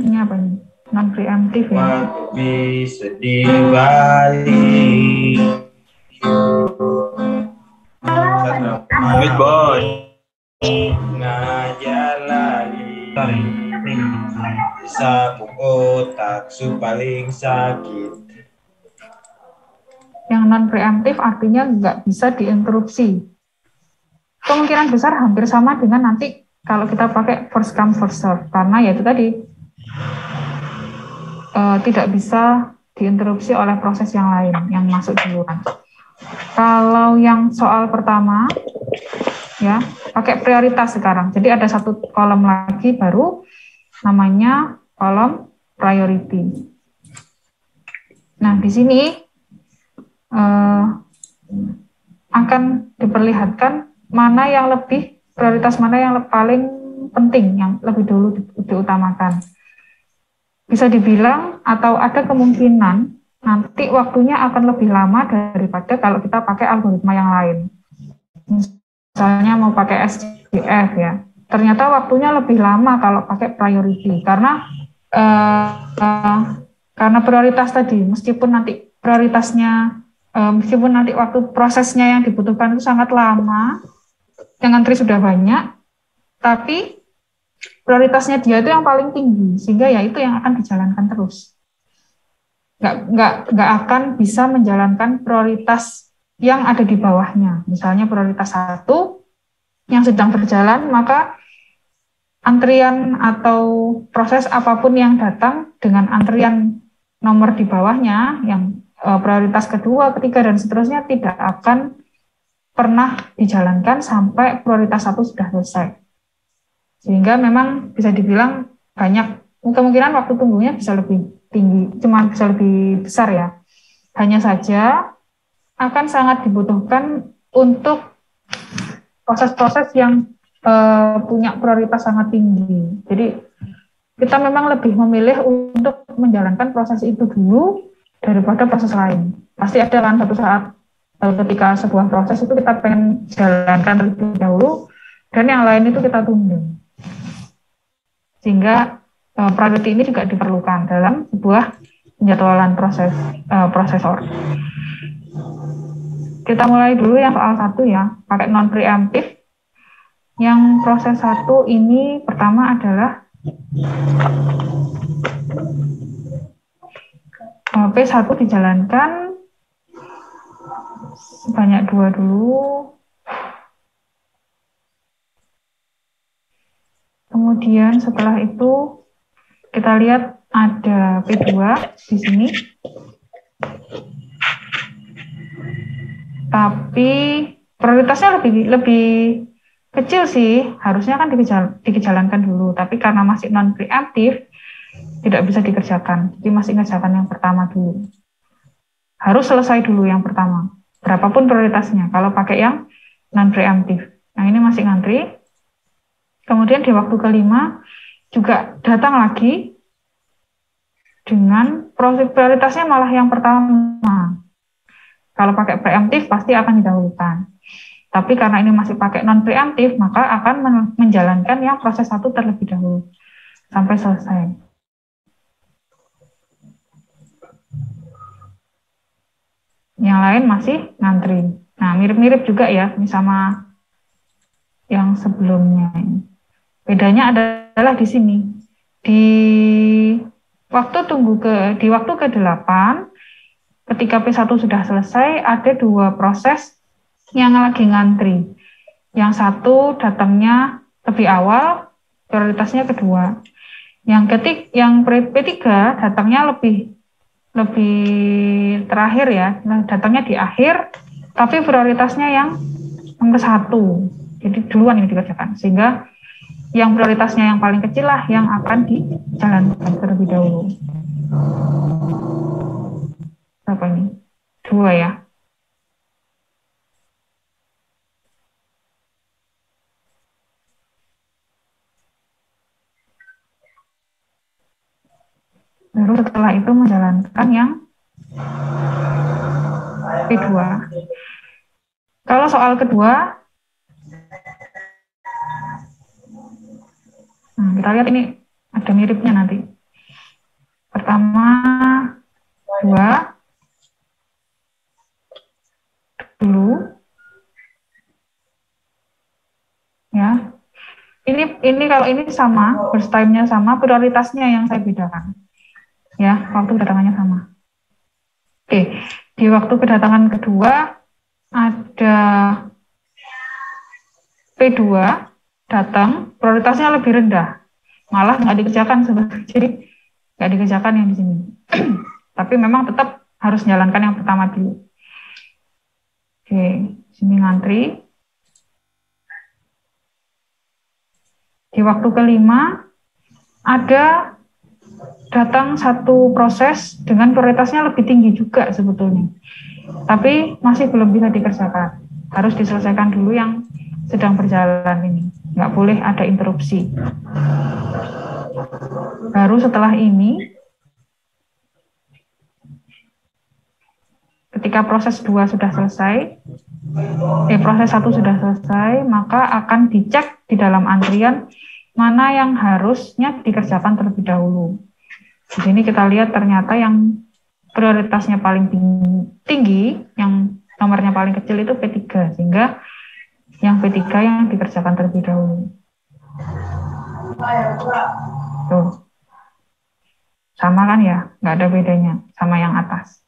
ini apa ini? Non preemptif ya. Bisa dibalik. Good boy. Ngajar lagi. Sapu otak su paling sakit. Yang non preemptif artinya nggak bisa diinterupsi. Kemungkinan besar hampir sama dengan nanti kalau kita pakai first come first serve, karena ya itu tadi tidak bisa diinterupsi oleh proses yang lain yang masuk duluan. Kalau yang soal pertama ya pakai prioritas sekarang. Jadi ada satu kolom lagi baru namanya kolom priority. Nah di sini akan diperlihatkan mana yang lebih prioritas, mana yang paling penting, yang lebih dulu diutamakan. Bisa dibilang atau ada kemungkinan nanti waktunya akan lebih lama daripada kalau kita pakai algoritma yang lain. Misalnya mau pakai SDF ya, ternyata waktunya lebih lama kalau pakai priority karena prioritas tadi, meskipun nanti prioritasnya meskipun nanti waktu prosesnya yang dibutuhkan itu sangat lama, yang antri sudah banyak, tapi prioritasnya dia itu yang paling tinggi, sehingga ya itu yang akan dijalankan terus. Nggak akan bisa menjalankan prioritas yang ada di bawahnya. Misalnya prioritas 1 yang sedang berjalan, maka antrian atau proses apapun yang datang dengan antrian nomor di bawahnya, yang prioritas kedua, ketiga, dan seterusnya tidak akan pernah dijalankan sampai prioritas 1 sudah selesai. Sehingga memang bisa dibilang banyak, kemungkinan waktu tunggunya bisa lebih tinggi, cuma bisa lebih besar ya. Hanya saja akan sangat dibutuhkan untuk proses-proses yang punya prioritas sangat tinggi. Jadi kita memang lebih memilih untuk menjalankan proses itu dulu daripada proses lain. Pasti ada kan satu saat ketika sebuah proses itu kita pengen jalankan terlebih dahulu dan yang lain itu kita tunda. Sehingga priority ini juga diperlukan dalam sebuah penjadwalan prosesor. Kita mulai dulu yang soal 1 ya, pakai non preemptif. Yang proses 1 ini pertama adalah P1 dijalankan sebanyak 2 dulu. Kemudian setelah itu kita lihat ada P2 di sini. Tapi prioritasnya lebih kecil sih, harusnya kan dijalankan dulu, tapi karena masih non preemptif tidak bisa dikerjakan. Jadi masih ngerjakan yang pertama dulu. Harus selesai dulu yang pertama. Berapapun prioritasnya kalau pakai yang non preemptif. Yang ini masih ngantri. Kemudian di waktu kelima juga datang lagi dengan prioritasnya malah yang pertama. Kalau pakai preemptif pasti akan didahulukan. Tapi karena ini masih pakai non preemptif, maka akan menjalankan yang proses 1 terlebih dahulu sampai selesai. Yang lain masih ngantri. Nah, mirip-mirip juga ya, ini sama yang sebelumnya. Bedanya adalah di sini. Di waktu ke-8, ketika P1 sudah selesai, ada 2 proses yang lagi ngantri. Yang satu datangnya lebih awal, prioritasnya kedua. Yang P3 datangnya lebih terakhir ya, datangnya di akhir, tapi prioritasnya yang nomor 1. Jadi duluan ini dikerjakan, sehingga yang prioritasnya yang paling kecil lah yang akan dijalankan terlebih dahulu. Berapa ini? 2 ya. setelah itu menjalankan yang P2. Kalau soal kedua, nah, kita lihat ini ada miripnya nanti. Pertama, 2 dulu. Ya. Ini kalau ini sama, burst time-nya sama, prioritasnya yang saya bedakan. Ya, waktu kedatangannya sama. Oke, di waktu kedatangan kedua ada P2 datang, prioritasnya lebih rendah. Malah nggak dikerjakan sebenarnya. Jadi nggak dikerjakan yang di sini. Tapi memang tetap harus jalankan yang pertama dulu. Oke, sini ngantri. Di waktu kelima, ada datang satu proses dengan prioritasnya lebih tinggi juga sebetulnya. Tapi masih belum bisa dikerjakan. Harus diselesaikan dulu yang sedang berjalan ini. Nggak boleh ada interupsi. Baru setelah ini, ketika proses 2 sudah selesai, proses 1 sudah selesai, maka akan dicek di dalam antrian mana yang harusnya dikerjakan terlebih dahulu. Di sini kita lihat ternyata yang prioritasnya paling tinggi, yang nomornya paling kecil itu P3, sehingga yang P3 yang dikerjakan terlebih dahulu. Tuh. Sama kan ya? Nggak ada bedanya sama yang atas.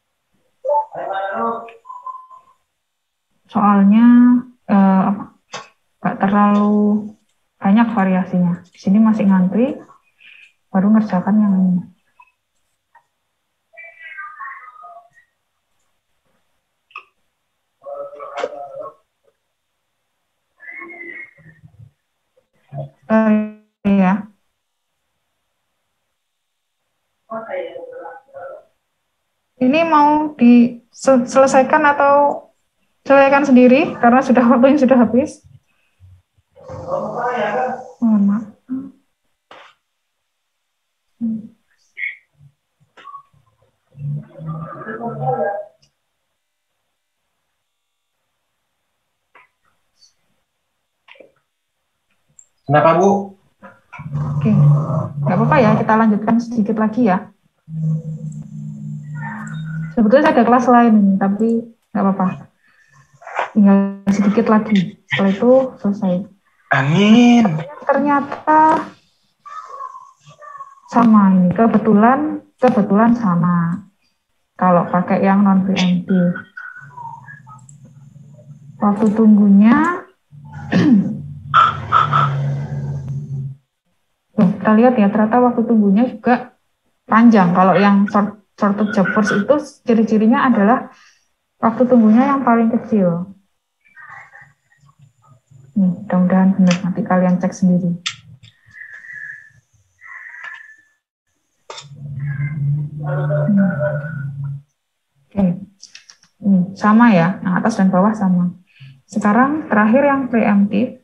Soalnya nggak terlalu banyak variasinya. Di sini masih ngantri, baru ngerjakan yang ini. Ya. Ini mau diselesaikan atau selesaikan sendiri karena sudah waktunya sudah habis. Mohon maaf. Kenapa, Bu? Oke, nggak apa-apa ya, kita lanjutkan sedikit lagi ya. Sebetulnya ada kelas lain ini, tapi nggak apa-apa. Tinggal sedikit lagi, setelah itu selesai. Amin. Ternyata sama ini, kebetulan sama. Kalau pakai yang non preemptive, waktu tunggunya kita lihat ya, ternyata waktu tunggunya juga panjang. Kalau yang shorted job force itu ciri-cirinya adalah waktu tunggunya yang paling kecil. Nih, mudah-mudahan benar, nanti kalian cek sendiri. Oke. Sama ya, yang atas dan bawah sama. Sekarang terakhir yang preemptive.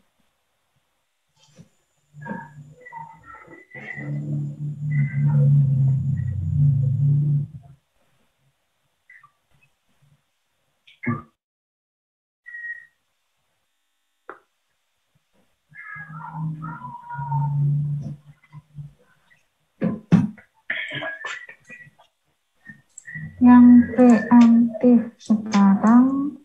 Yang preemptif sekarang,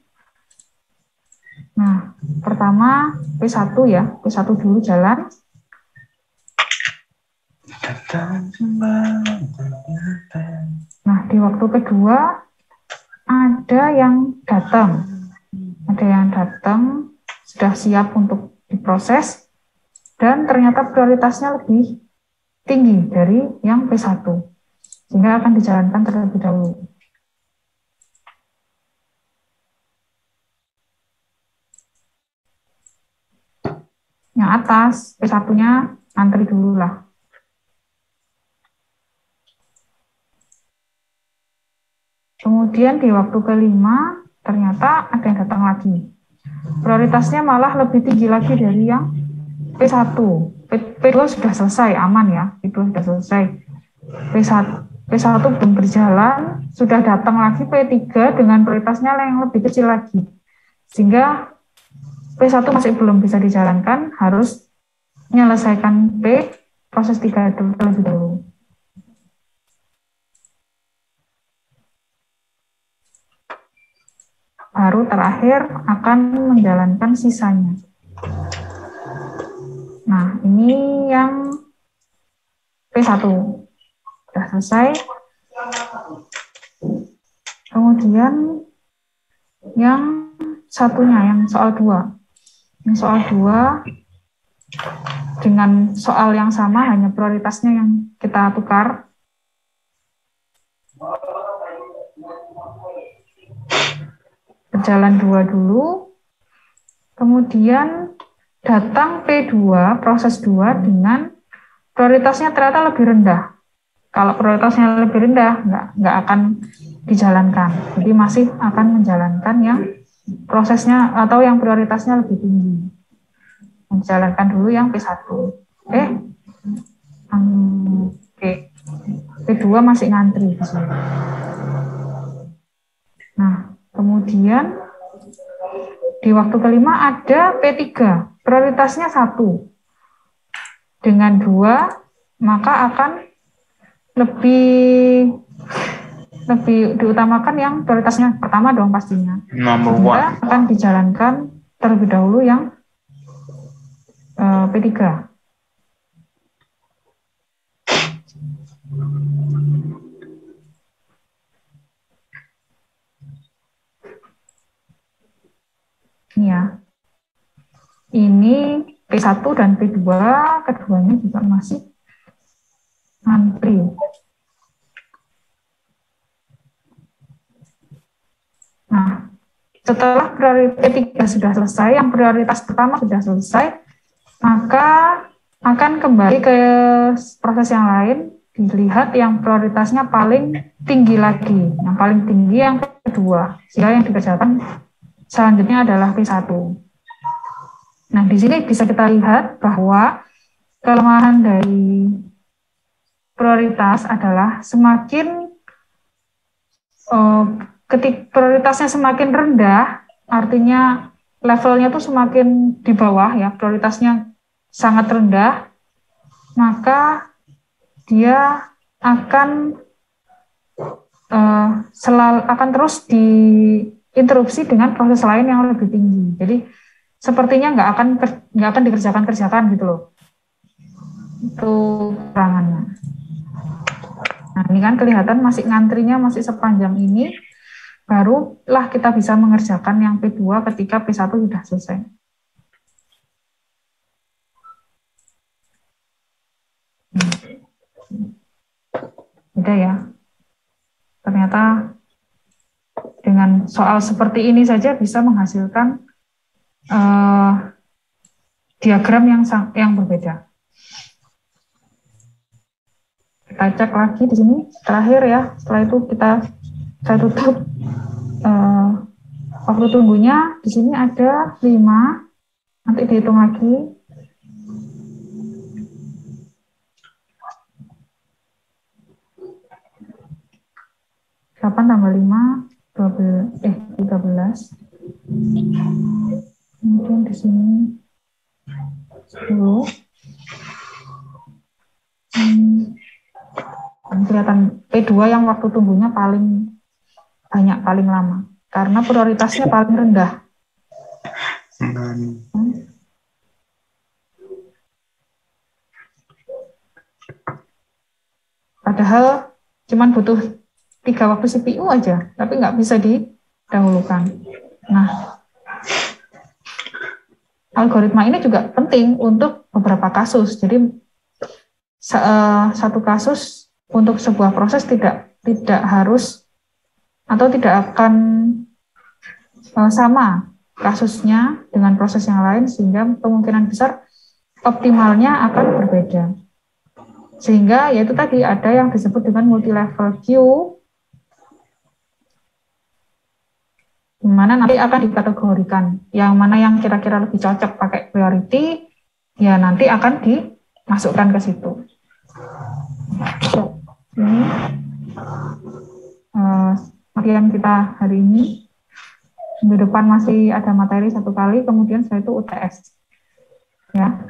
nah pertama P1 ya, P1 dulu jalan. Nah di waktu kedua ada yang datang, sudah siap untuk diproses dan ternyata prioritasnya lebih tinggi dari yang P1. Sehingga akan dijalankan terlebih dahulu. Yang atas, P1-nya antri dulu lah. Kemudian di waktu kelima, ternyata ada yang datang lagi. Prioritasnya malah lebih tinggi lagi dari yang P1. P2 sudah selesai, aman ya, P2 sudah selesai. P1 belum berjalan, sudah datang lagi P3 dengan prioritasnya yang lebih kecil lagi. Sehingga P1 masih belum bisa dijalankan, harus menyelesaikan proses 3 terlebih dahulu. Baru terakhir akan menjalankan sisanya. Nah, ini yang P1 sudah selesai. Kemudian yang satunya, yang soal 2. Yang soal 2 dengan soal yang sama, hanya prioritasnya yang kita tukar. Berjalan 2 dulu, kemudian datang P2, proses 2 dengan prioritasnya ternyata lebih rendah. Kalau prioritasnya lebih rendah, nggak akan dijalankan. Jadi masih akan menjalankan yang prosesnya atau yang prioritasnya lebih tinggi. Menjalankan dulu yang P1. Oke. P2 masih ngantri di sini. Nah, kemudian di waktu kelima ada P3, prioritasnya 1. Dengan 2, maka akan lebih diutamakan yang prioritasnya pertama dong pastinya. Number 1. Akan dijalankan terlebih dahulu yang P3. Ini ya. Ini P1 dan P2, keduanya juga masih antri. Nah, setelah prioritas P3 sudah selesai, yang prioritas pertama sudah selesai, maka akan kembali ke proses yang lain, dilihat yang prioritasnya paling tinggi lagi. Yang paling tinggi yang kedua, sehingga yang dikerjakan selanjutnya adalah P1. Nah, di sini bisa kita lihat bahwa kelemahan dari prioritas adalah semakin ketika prioritasnya semakin rendah, artinya levelnya tuh semakin di bawah ya, prioritasnya sangat rendah, maka dia akan akan terus diinterupsi dengan proses lain yang lebih tinggi. Jadi sepertinya nggak akan dikerjakan gitu loh. Itu keterangannya. Nah, ini kan kelihatan masih ngantrinya masih sepanjang ini, barulah kita bisa mengerjakan yang P2 ketika P1 sudah selesai. Udah ya. Ternyata dengan soal seperti ini saja bisa menghasilkan diagram yang berbeda. Kita cek lagi di sini terakhir ya. Setelah itu saya tutup waktu tunggunya. Di sini ada 5. Nanti dihitung lagi. Tambah 5, 13. Kemudian di sini 10. Kelihatan P2 yang waktu tunggunya paling banyak, paling lama. Karena prioritasnya paling rendah. Padahal cuman butuh 3 waktu CPU aja, tapi nggak bisa didahulukan. Nah, algoritma ini juga penting untuk beberapa kasus. Jadi satu kasus untuk sebuah proses tidak harus atau tidak akan sama kasusnya dengan proses yang lain, sehingga kemungkinan besar optimalnya akan berbeda. Sehingga yaitu tadi ada yang disebut dengan multi-level queue, di mana nanti akan dikategorikan yang mana yang kira-kira lebih cocok pakai priority, ya nanti akan dimasukkan ke situ. Ini latihan kita hari ini. Minggu depan masih ada materi 1 kali, kemudian setelah itu UTS. Ya.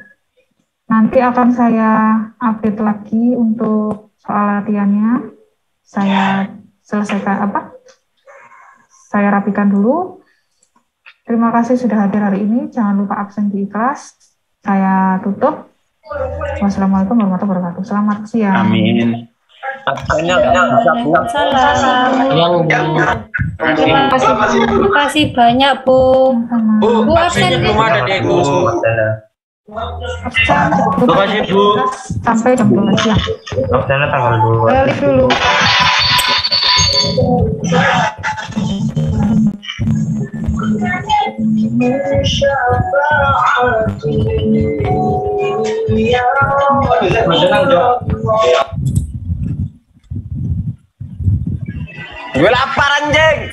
Nanti akan saya update lagi untuk soal latihannya. Saya selesaikan saya rapikan dulu. Terima kasih sudah hadir hari ini. Jangan lupa absen di kelas. Saya tutup. Wassalamualaikum warahmatullahi wabarakatuh. Selamat siang. Amin. Absennya bisa Bu. Salam. Terima kasih banyak Bu. Bu, Bu, absennya belum ada deh Bu. Absen. Terima kasih Bu. Sampai jam 12 siang. Absennya tanggal 2. Balik dulu. Gue lapar anjing.